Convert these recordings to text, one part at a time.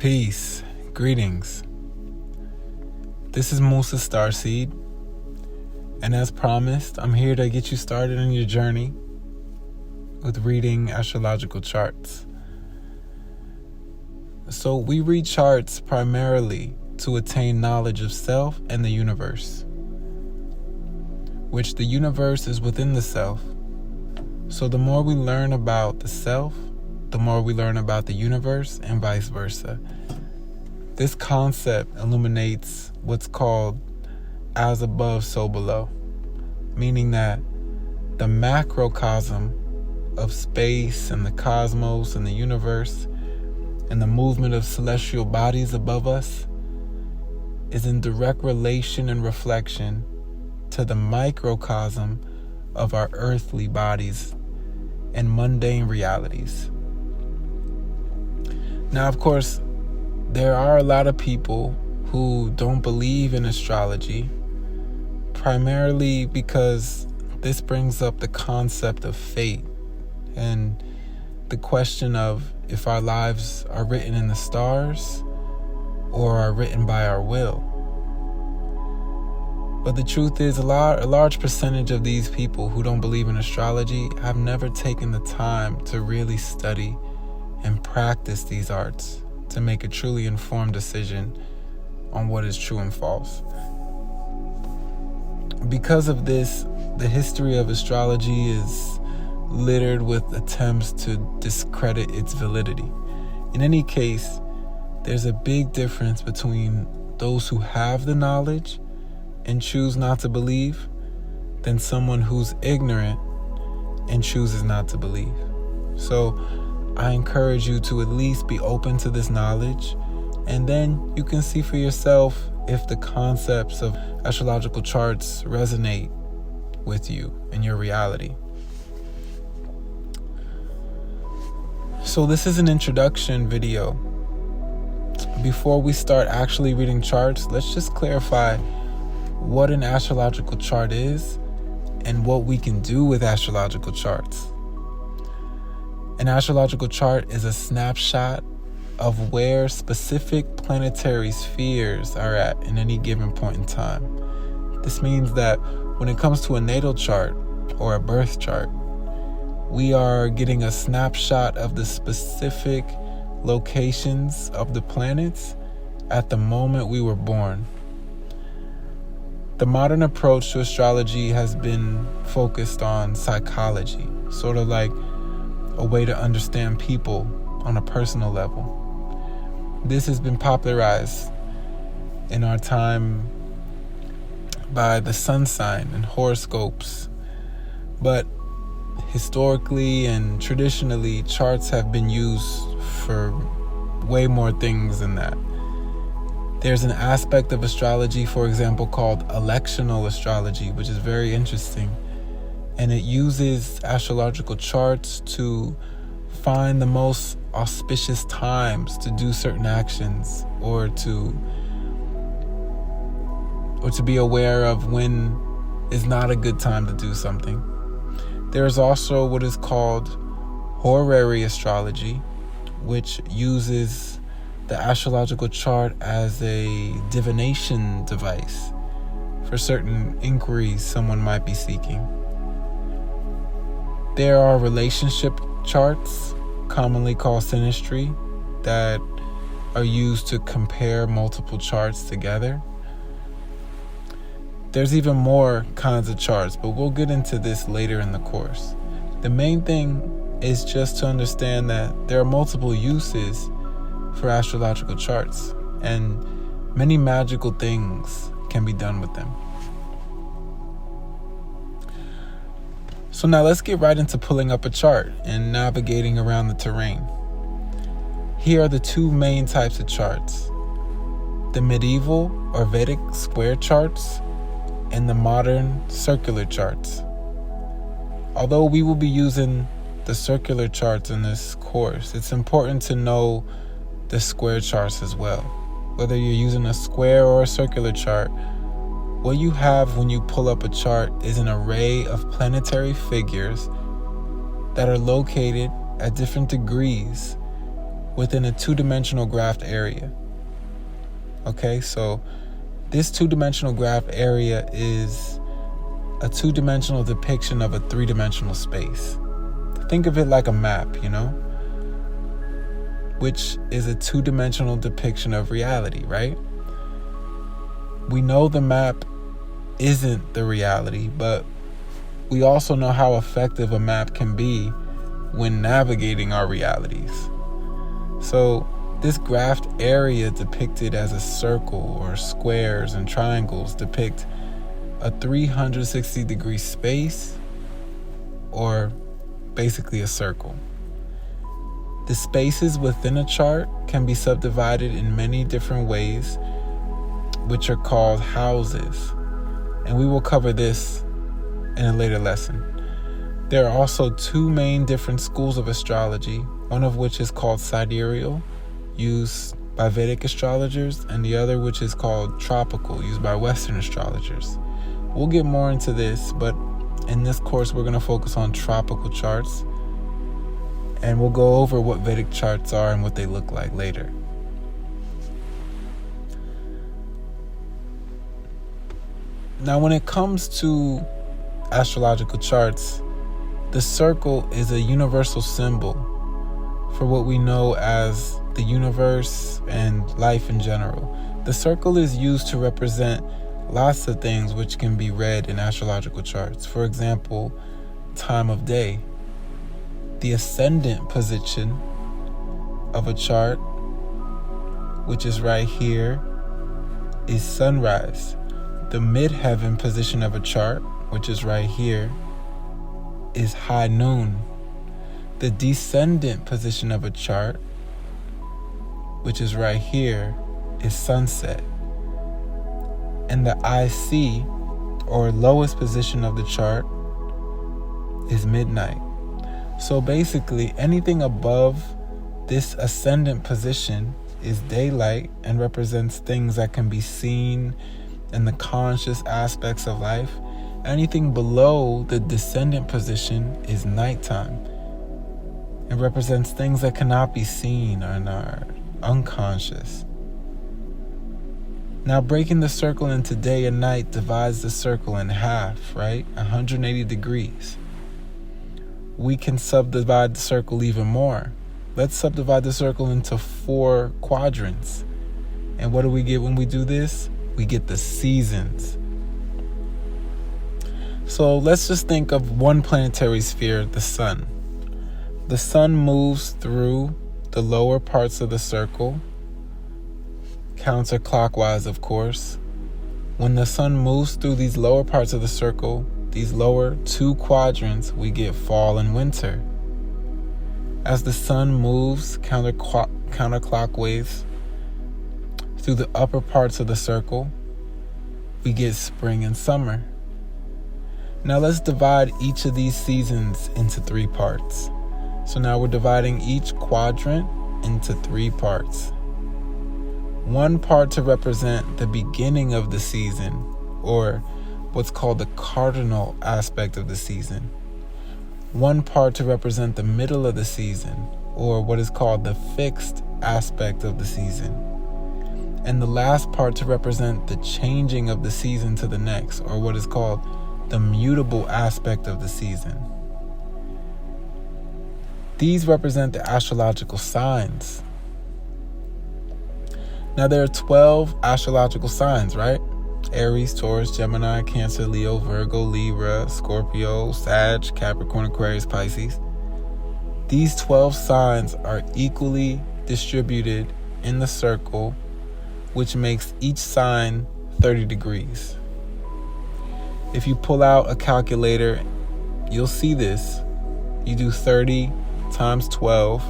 Peace, greetings. This is Musa Starseed, and as promised, I'm here to get you started on your journey with reading astrological charts. So we read charts primarily to attain knowledge of self and the universe, which the universe is within the self. So the more we learn about the self, the more we learn about the universe, and vice versa. This concept illuminates what's called as above, so below, meaning that the macrocosm of space and the cosmos and the universe and the movement of celestial bodies above us is in direct relation and reflection to the microcosm of our earthly bodies and mundane realities. Now, of course, there are a lot of people who don't believe in astrology, primarily because this brings up the concept of fate and the question of if our lives are written in the stars or are written by our will. But the truth is, a large percentage of these people who don't believe in astrology have never taken the time to really study and practice these arts to make a truly informed decision on what is true and false. Because of this, the history of astrology is littered with attempts to discredit its validity. In any case, there's a big difference between those who have the knowledge and choose not to believe than someone who's ignorant and chooses not to believe. So I encourage you to at least be open to this knowledge, and then you can see for yourself if the concepts of astrological charts resonate with you in your reality. So this is an introduction video. Before we start actually reading charts, let's just clarify what an astrological chart is and what we can do with astrological charts. An astrological chart is a snapshot of where specific planetary spheres are at in any given point in time. This means that when it comes to a natal chart or a birth chart, we are getting a snapshot of the specific locations of the planets at the moment we were born. The modern approach to astrology has been focused on psychology, sort of like a way to understand people on a personal level. This has been popularized in our time by the sun sign and horoscopes, but historically and traditionally, charts have been used for way more things than that. There's an aspect of astrology, for example, called electional astrology, which is very interesting. And it uses astrological charts to find the most auspicious times to do certain actions or to be aware of when is not a good time to do something. There is also what is called horary astrology, which uses the astrological chart as a divination device for certain inquiries someone might be seeking. There are relationship charts, commonly called synastry, that are used to compare multiple charts together. There's even more kinds of charts, but we'll get into this later in the course. The main thing is just to understand that there are multiple uses for astrological charts, and many magical things can be done with them. So now let's get right into pulling up a chart and navigating around the terrain. Here are the two main types of charts: the medieval or Vedic square charts and the modern circular charts. Although we will be using the circular charts in this course, it's important to know the square charts as well. Whether you're using a square or a circular chart, what you have when you pull up a chart is an array of planetary figures that are located at different degrees within a two-dimensional graphed area. Okay, so this two-dimensional graph area is a two-dimensional depiction of a three-dimensional space. Think of it like a map, which is a two-dimensional depiction of reality, right? We know the map isn't the reality, but we also know how effective a map can be when navigating our realities. So this graphed area depicted as a circle or squares and triangles depict a 360-degree space, or basically a circle. The spaces within a chart can be subdivided in many different ways, which are called houses, and we will cover this in a later lesson. There are also two main different schools of astrology, one of which is called sidereal, used by Vedic astrologers, and the other which is called tropical, used by Western astrologers. We'll get more into this, but in this course we're going to focus on tropical charts, and we'll go over what Vedic charts are and what they look like later. Now, when it comes to astrological charts, the circle is a universal symbol for what we know as the universe and life in general. The circle is used to represent lots of things which can be read in astrological charts. For example, time of day. The ascendant position of a chart, which is right here, is sunrise. The midheaven position of a chart, which is right here, is high noon. The descendant position of a chart, which is right here, is sunset. And the IC, or lowest position of the chart, is midnight. So basically, anything above this ascendant position is daylight and represents things that can be seen in the conscious aspects of life. Anything below the descendant position is nighttime. It represents things that cannot be seen and are unconscious. Now, breaking the circle into day and night divides the circle in half, right? 180 degrees. We can subdivide the circle even more. Let's subdivide the circle into 4 quadrants. And what do we get when we do this? We get the seasons. So let's just think of one planetary sphere, the sun. The sun moves through the lower parts of the circle, counterclockwise, of course. When the sun moves through these lower parts of the circle, these lower 2 quadrants, we get fall and winter. As the sun moves counterclockwise through the upper parts of the circle, we get spring and summer. Now let's divide each of these seasons into 3 parts. So now we're dividing each quadrant into 3 parts. 1 part to represent the beginning of the season, or what's called the cardinal aspect of the season. 1 part to represent the middle of the season, or what is called the fixed aspect of the season. And the last part to represent the changing of the season to the next, or what is called the mutable aspect of the season. These represent the astrological signs. Now there are 12 astrological signs, right? Aries, Taurus, Gemini, Cancer, Leo, Virgo, Libra, Scorpio, Sag, Capricorn, Aquarius, Pisces. These 12 signs are equally distributed in the circle, which makes each sign 30 degrees. If you pull out a calculator, you'll see this. You do 30 times 12,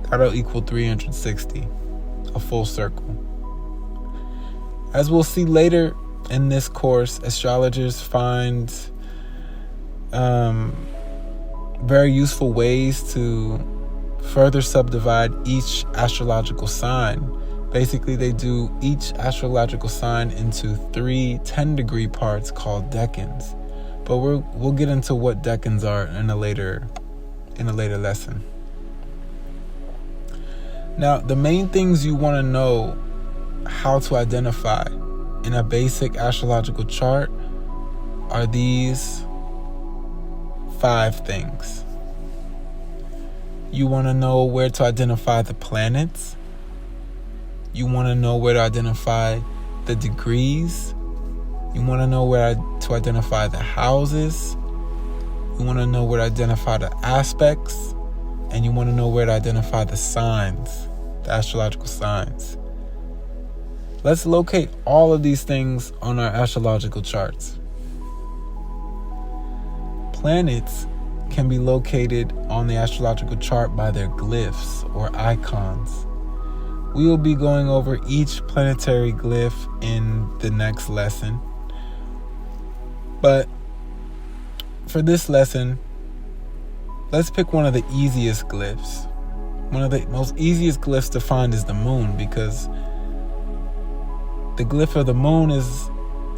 that'll equal 360, a full circle. As we'll see later in this course, astrologers find very useful ways to further subdivide each astrological sign. Basically, they do each astrological sign into 3 10-degree parts called decans. But we'll get into what decans are in a later lesson. Now, the main things you want to know how to identify in a basic astrological chart are these 5 things. You want to know where to identify the planets. You want to know where to identify the degrees. You want to know where to identify the houses. You want to know where to identify the aspects. And you want to know where to identify the signs, the astrological signs. Let's locate all of these things on our astrological charts. Planets can be located on the astrological chart by their glyphs or icons. We will be going over each planetary glyph in the next lesson. But for this lesson, let's pick one of the easiest glyphs. One of the most easiest glyphs to find is the moon, because the glyph of the moon is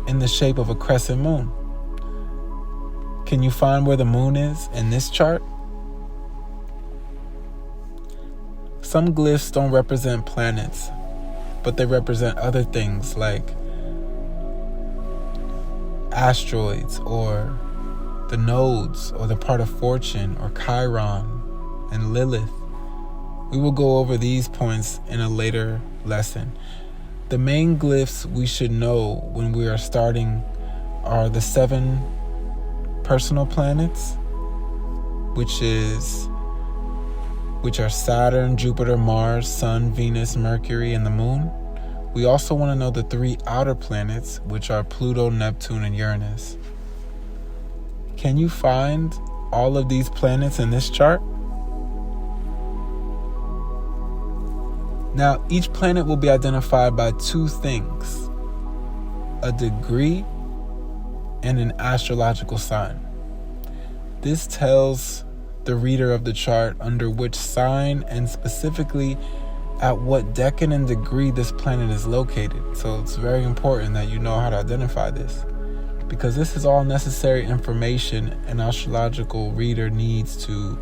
in the shape of a crescent moon. Can you find where the moon is in this chart? Some glyphs don't represent planets, but they represent other things like asteroids or the nodes or the part of fortune or Chiron and Lilith. We will go over these points in a later lesson. The main glyphs we should know when we are starting are the 7 personal planets, which are Saturn, Jupiter, Mars, Sun, Venus, Mercury, and the Moon. We also want to know the 3 outer planets, which are Pluto, Neptune, and Uranus. Can you find all of these planets in this chart? Now, each planet will be identified by 2 things: a degree and an astrological sign. This tells the reader of the chart under which sign and specifically at what decan and degree this planet is located. So it's very important that you know how to identify this, because this is all necessary information an astrological reader needs to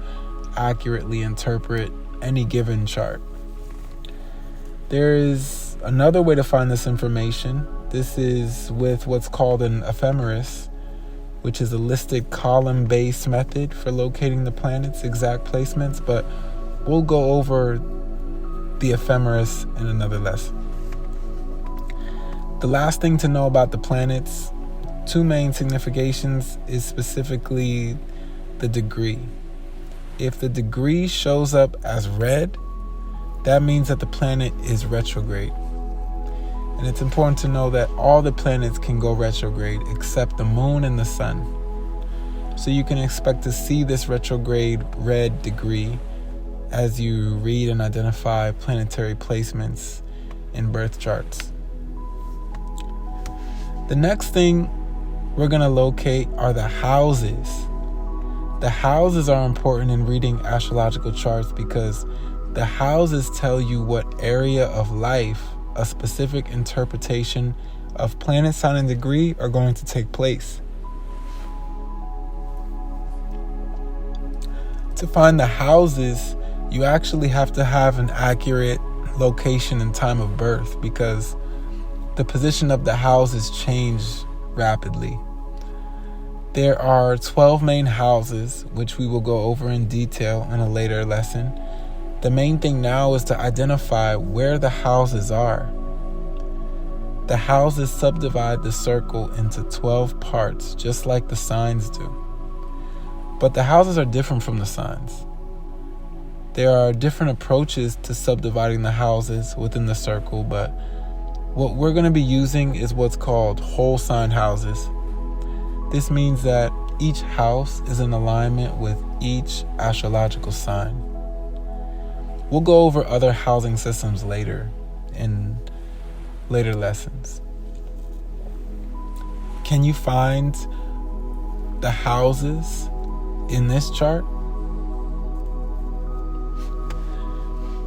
accurately interpret any given chart. There is another way to find this information. This is with what's called an ephemeris, which is a listed column-based method for locating the planets' exact placements, but we'll go over the ephemeris in another lesson. The last thing to know about the planets, 2 main significations, is specifically the degree. If the degree shows up as red, that means that the planet is retrograde. And it's important to know that all the planets can go retrograde except the moon and the sun. So you can expect to see this retrograde red degree as you read and identify planetary placements in birth charts. The next thing we're going to locate are the houses. The houses are important in reading astrological charts because the houses tell you what area of life a specific interpretation of planet, sign, and degree are going to take place. To find the houses, you actually have to have an accurate location and time of birth, because the position of the houses change rapidly. There are 12 main houses, which we will go over in detail in a later lesson. The main thing now is to identify where the houses are. The houses subdivide the circle into 12 parts, just like the signs do. But the houses are different from the signs. There are different approaches to subdividing the houses within the circle, but what we're going to be using is what's called whole sign houses. This means that each house is in alignment with each astrological sign. We'll go over other housing systems later in later lessons. Can you find the houses in this chart?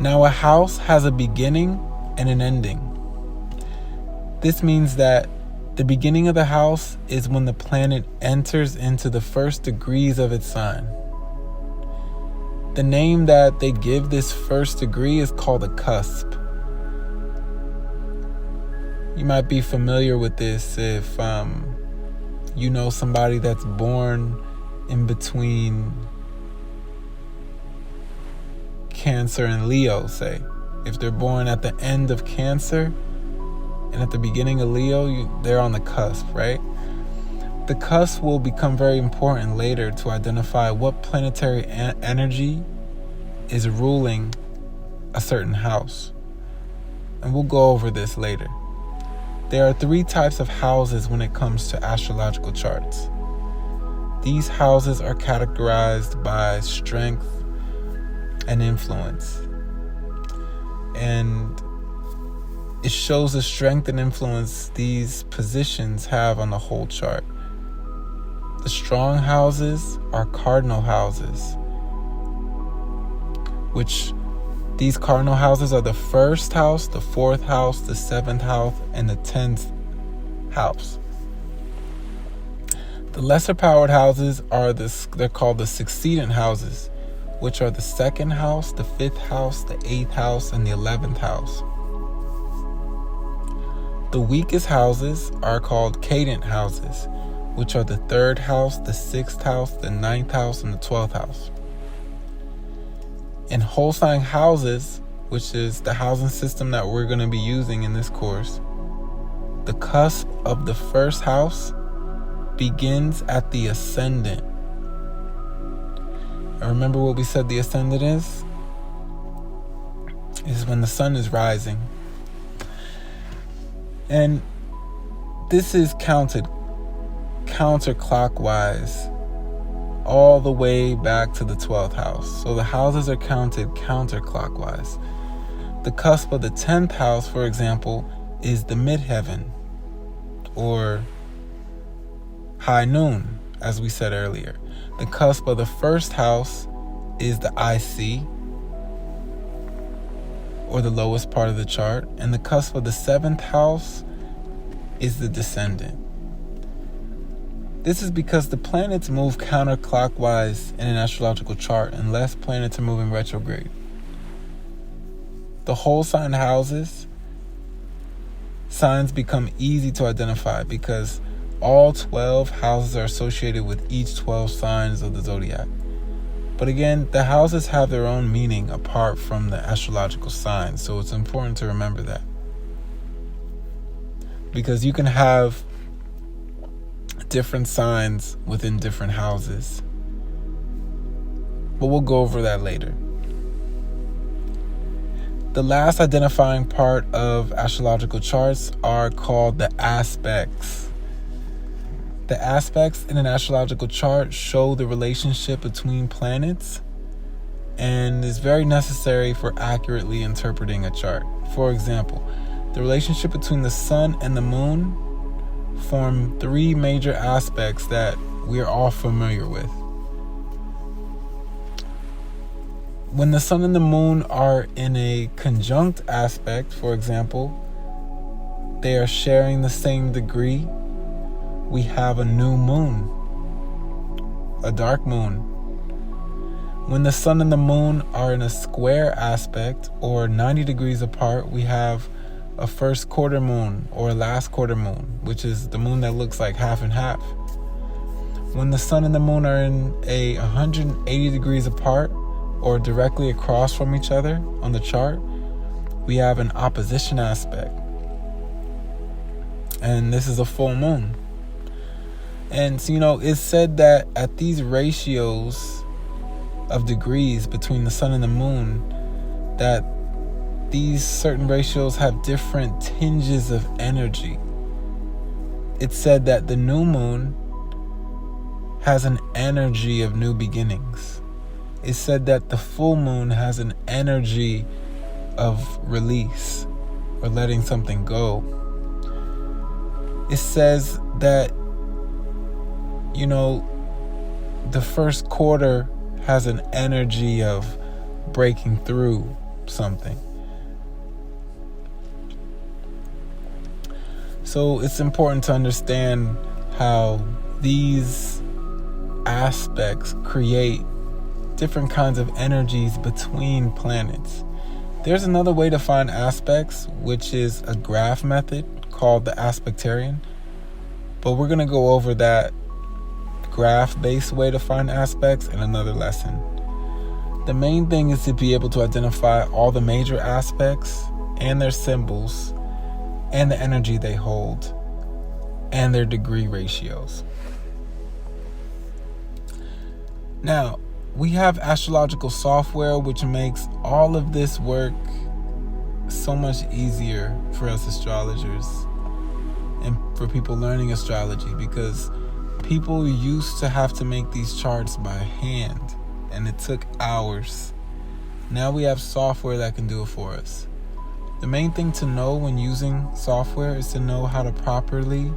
Now, a house has a beginning and an ending. This means that the beginning of the house is when the planet enters into the first degrees of its sign. The name that they give this first degree is called a cusp. You might be familiar with this if you know somebody that's born in between Cancer and Leo, say. If they're born at the end of Cancer and at the beginning of Leo, they're on the cusp, right? The cusp will become very important later to identify what planetary energy is ruling a certain house. And we'll go over this later. There are 3 types of houses when it comes to astrological charts. These houses are categorized by strength and influence. And it shows the strength and influence these positions have on the whole chart. The strong houses are cardinal houses, which these cardinal houses are the 1st house, the 4th house, the 7th house, and the 10th house. The lesser powered houses they're called the succedent houses, which are the 2nd house, the 5th house, the 8th house, and the 11th house. The weakest houses are called cadent houses, which are the 3rd house, the 6th house, the 9th house, and the 12th house. In whole sign houses, which is the housing system that we're going to be using in this course, the cusp of the 1st house begins at the ascendant. And remember what we said the ascendant is? Is when the sun is rising. And this is counted counterclockwise all the way back to the 12th house. So the houses are counted counterclockwise. The cusp of the 10th house, for example, is the midheaven, or high noon, as we said earlier. The cusp of the 1st house is the IC, or the lowest part of the chart, and the cusp of the 7th house is the descendant. This is because the planets move counterclockwise in an astrological chart unless planets are moving retrograde. The whole sign houses, signs become easy to identify because all 12 houses are associated with each 12 signs of the zodiac. But again, the houses have their own meaning apart from the astrological signs, so it's important to remember that. Because you can have different signs within different houses. But we'll go over that later. The last identifying part of astrological charts are called the aspects. The aspects in an astrological chart show the relationship between planets and is very necessary for accurately interpreting a chart. For example, the relationship between the sun and the moon form 3 major aspects that we are all familiar with. When the sun and the moon are in a conjunct aspect, for example, they are sharing the same degree, we have a new moon, a dark moon. When the sun and the moon are in a square aspect or 90 degrees apart, we have a first quarter moon or a last quarter moon, which is the moon that looks like half and half. When the sun and the moon are in a 180 degrees apart or directly across from each other on the chart, we have an opposition aspect. And this is a full moon. And so, it's said that at these ratios of degrees between the sun and the moon, that these certain ratios have different tinges of energy. It's said that the new moon has an energy of new beginnings. It's said that the full moon has an energy of release or letting something go. It says that, the first quarter has an energy of breaking through something. So it's important to understand how these aspects create different kinds of energies between planets. There's another way to find aspects, which is a graph method called the aspectarian. But we're going to go over that graph-based way to find aspects in another lesson. The main thing is to be able to identify all the major aspects and their symbols and the energy they hold and their degree ratios. Now, we have astrological software, which makes all of this work so much easier for us astrologers and for people learning astrology, because people used to have to make these charts by hand and it took hours. Now we have software that can do it for us. The main thing to know when using software is to know how to properly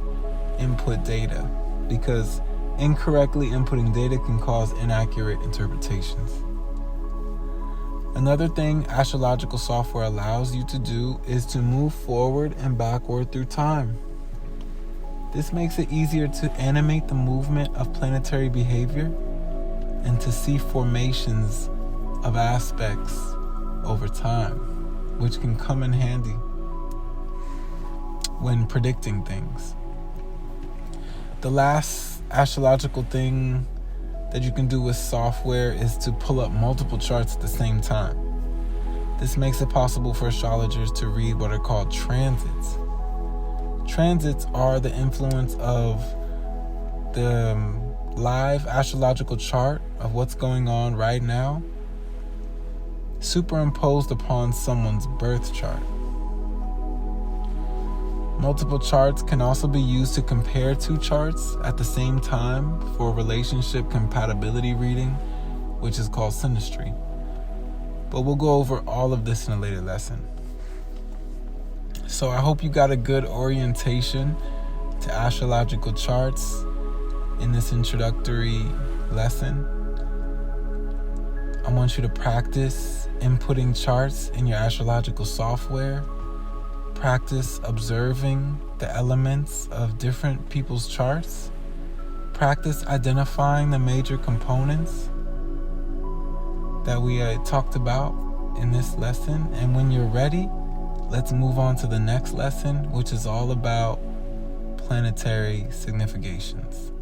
input data, because incorrectly inputting data can cause inaccurate interpretations. Another thing astrological software allows you to do is to move forward and backward through time. This makes it easier to animate the movement of planetary behavior and to see formations of aspects over time, which can come in handy when predicting things. The last astrological thing that you can do with software is to pull up multiple charts at the same time. This makes it possible for astrologers to read what are called transits. Transits are the influence of the live astrological chart of what's going on right now, superimposed upon someone's birth chart. Multiple charts can also be used to compare two charts at the same time for relationship compatibility reading, which is called synastry. But we'll go over all of this in a later lesson. So I hope you got a good orientation to astrological charts in this introductory lesson. I want you to practice inputting charts in your astrological software. Practice observing the elements of different people's charts. Practice identifying the major components that we talked about in this lesson. And when you're ready, let's move on to the next lesson, which is all about planetary significations.